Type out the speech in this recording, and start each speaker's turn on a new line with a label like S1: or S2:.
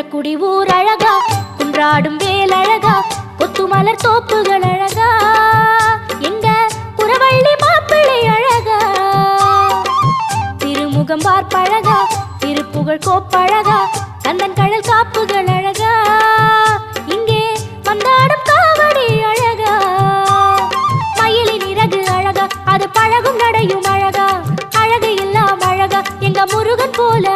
S1: குன்றக்குடி ஊர் அழகா, குன்றாடும் வேல் அழகா, கொத்துமலர் தோப்புகள் அழகா, எங்க குறவள்ளி மாப்பிள்ளை அழகா, திருமுகம் பார்ப்பழகா, திருப்புகழ் கோப்பழகா, கந்தன் கடல் காப்புகள் அழகா, இங்கே வந்தாடும் காவடி அழகா, மயிலின் இறகு அழகா, அது பழகும் நடையும் அழகா, அழகு எல்லாம் அழகா, எங்க முருகன் போல